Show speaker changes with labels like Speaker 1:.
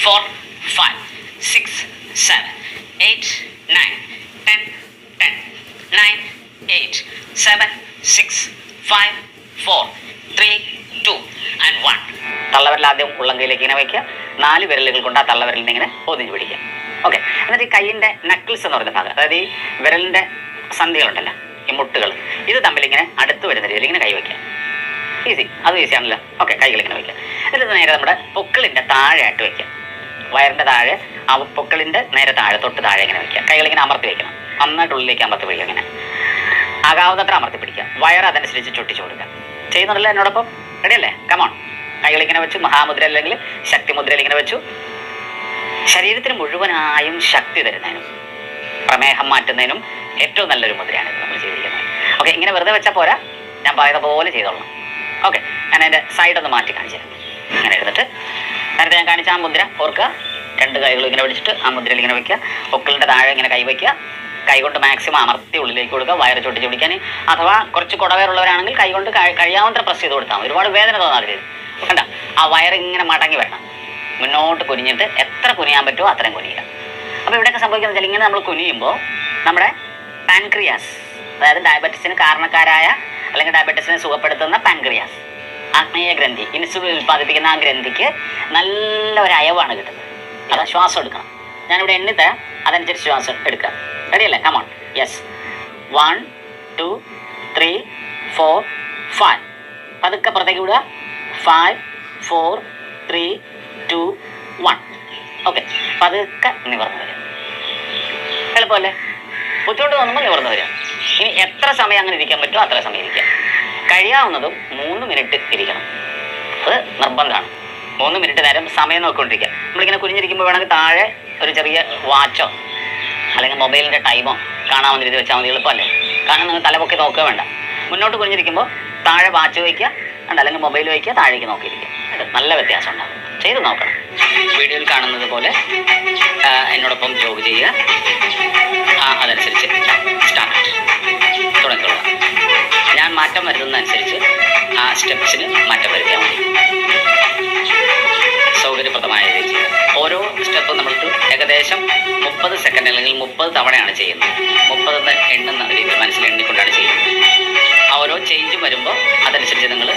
Speaker 1: 4, 5, 6, 7, 8, 9, 10, 10, 9, 8, 7, 6, 5, 4, 3, 2 and 1. തള്ളവിരൽ ആദ്യം ഉള്ളംകൈയിലേക്ക് ഇങ്ങനെ വയ്ക്കുക. 4 വിരലുകൾ കൊണ്ട് ആ തള്ളവിരലിനെ ഇങ്ങനെ പൊതിഞ്ഞ് പിടിക്കുക. ഓക്കെ. എന്നിട്ട് ഈ കൈയിൻ്റെ നക്കിൾസ് എന്ന് പറയുന്ന ഭാഗം, അതായത് ഈ വിരലിൻ്റെ സന്ധികളുണ്ടല്ലോ, ഈ മുട്ടുകൾ, ഇത് തമ്മിൽ ഇങ്ങനെ അടുത്ത് വരുന്ന രീതിയിൽ ഇങ്ങനെ കൈ വയ്ക്കുക. ഈസി, അത് ഈസി ആണല്ലോ. ഓക്കെ, കൈകളിങ്ങനെ വയ്ക്കുക. എന്നിട്ട് നേരെ നമ്മുടെ പൊക്കിളിൻ്റെ താഴെയായിട്ട് വയ്ക്കുക. വയറിൻ്റെ താഴെ, ആ പൊക്കിളിൻ്റെ നേരെ താഴെ, തൊട്ട് താഴെ ഇങ്ങനെ വയ്ക്കുക. കൈകളിങ്ങനെ അമർത്തി വയ്ക്കണം. നന്നായിട്ട് ഉള്ളിലേക്ക് അമർത്തി പിടിക്കുക. ഇങ്ങനെ ആകാവുന്നത്ര അമർത്തി പിടിക്കുക. വയർ അതനുസരിച്ച് ചൊട്ടിച്ചു കൊടുക്കുക. ചെയ്യുന്നുണ്ടല്ലോ എന്നോടൊപ്പം? റെഡിയല്ലേ? കമോൺ. കൈകളിങ്ങനെ വെച്ചു. മഹാമുദ്ര അല്ലെങ്കിൽ ശക്തി മുദ്രയിൽ ഇങ്ങനെ വെച്ചു. ശരീരത്തിന് മുഴുവനായും ശക്തി തരുന്നതിനും പ്രമേഹം മാറ്റുന്നതിനും ഏറ്റവും നല്ലൊരു മുദ്രയാണ് ഇത് നമ്മൾ ചെയ്തിരിക്കുന്നത്. ഓക്കെ, ഇങ്ങനെ വെറുതെ വെച്ചാൽ പോരാ, ഞാൻ പറയുന്ന പോലെ ചെയ്തോളണം. ഓക്കെ, ഞാൻ അതിൻ്റെ സൈഡൊന്ന് മാറ്റി കാണിച്ചു തരാം. ഇങ്ങനെ എടുത്തിട്ട് നേരത്തെ ഞാൻ കാണിച്ച ആ മുദ്ര ഓർക്കുക. 2 കൈകളും ഇങ്ങനെ പിടിച്ചിട്ട് ആ മുദ്രയിൽ ഇങ്ങനെ വയ്ക്കുക. പൊക്കിളിൻ്റെ താഴെ ഇങ്ങനെ കൈ വയ്ക്കുക. കൈ കൊണ്ട് മാക്സിമം അമർത്തി ഉള്ളിലേക്ക് കൊടുക്കുക. വയറ് ചൊട്ടിച്ച് പിടിക്കാൻ, അഥവാ കുറച്ച് കുടവേറുള്ളവരാണെങ്കിൽ കൈ കൊണ്ട് കഴിയാവുന്ന പ്രസ് ചെയ്ത് കൊടുത്താൽ മതി. ഒരുപാട് വേദന തോന്നാതെ കണ്ട, ആ വയറ് ഇങ്ങനെ മടങ്ങി വരണം. മുന്നോട്ട് കുനിഞ്ഞിട്ട് എത്ര കുനിയാൻ പറ്റുമോ അത്രയും കുനിയുക. അപ്പോൾ ഇവിടെയൊക്കെ സംഭവിക്കുന്നത് വെച്ചാൽ ഇങ്ങനെ നമ്മൾ കുനിയുമ്പോൾ നമ്മുടെ പാൻക്രിയാസ്, അതായത് ഡയബറ്റീസിന് കാരണക്കാരായ അല്ലെങ്കിൽ ഡയബറ്റീസിനെ സുഖപ്പെടുത്തുന്ന പാൻക്രിയാസ്, ആഗ്നേയ ഗ്രന്ഥി, ഇൻസുലിൻ ഉൽപ്പാദിപ്പിക്കുന്ന ആ ഗ്രന്ഥിക്ക് നല്ല ഒരു അയവാണ് കിട്ടുന്നത്. അതാ ശ്വാസം എടുക്കണം. ഞാനിവിടെ എണ്ണി തരാം, അതനുസരിച്ച് ശ്വാസം എടുക്കുക. റെഡിയല്ലേ? കമോൺ. യെസ്. 1, 2, 3, 4, 5. പതുക്കെ പുറത്തേക്ക് വിടുക. 5, 4, 3, 2, 1. ഓക്കെ, പതുക്കെ നിവർന്നു വരിക. എളുപ്പമല്ലേ? ബുദ്ധിമുട്ട് തോന്നുമ്പോൾ നിവർന്നു വരിക. ഇനി എത്ര സമയം അങ്ങനെ ഇരിക്കാൻ പറ്റുമോ അത്ര സമയം ഇരിക്കുക. കഴിയാവുന്നതും 3 മിനിറ്റ് ഇരിക്കണം. അത് നിർബന്ധമാണ്. 3 മിനിറ്റ് നേരം സമയം നോക്കിക്കൊണ്ടിരിക്കുക. നമ്മളിങ്ങനെ കുനിഞ്ഞിരിക്കുമ്പോൾ വേണമെങ്കിൽ താഴെ ഒരു ചെറിയ വാച്ചോ അല്ലെങ്കിൽ മൊബൈലിൻ്റെ ടൈമോ കാണാവുന്ന രീതി വെച്ചാൽ മതി. എളുപ്പമല്ലേ? കാരണം നിങ്ങൾ തലപൊക്കി നോക്കുക വേണ്ട. മുന്നോട്ട് കുനിഞ്ഞിരിക്കുമ്പോൾ താഴെ വാച്ച് വയ്ക്കുക, അല്ലെങ്കിൽ മൊബൈൽ വയ്ക്കുക, താഴേക്ക് നോക്കിയിരിക്കുക. നല്ല വ്യത്യാസം ഉണ്ടാകും. ചെയ്ത് നോക്കണം. വീഡിയോയിൽ കാണുന്നത് പോലെ എന്നോടൊപ്പം ജോഗ് ചെയ്യുക. അതനുസരിച്ച് സ്റ്റാർട്ട് തുടങ്ങിക്കൊള്ളുക. ഞാൻ മാറ്റം വരുന്നതനുസരിച്ച് ആ സ്റ്റെപ്സിന് മാറ്റം വരുത്തിയാൽ മതി. സൗകര്യപ്രദമായ രീതിയിൽ ചെയ്യുക. ഓരോ സ്റ്റെപ്പും നമ്മൾക്ക് ഏകദേശം 30 സെക്കൻഡ് അല്ലെങ്കിൽ 30 തവണയാണ് ചെയ്യുന്നത്. 30 എണ്ണുന്ന രീതിയിൽ മനസ്സിൽ എണ്ണിക്കൊണ്ടാണ് ചെയ്യുന്നത്. ആ ഓരോ ചേഞ്ച് വരുമ്പോൾ അതനുസരിച്ച് നിങ്ങൾ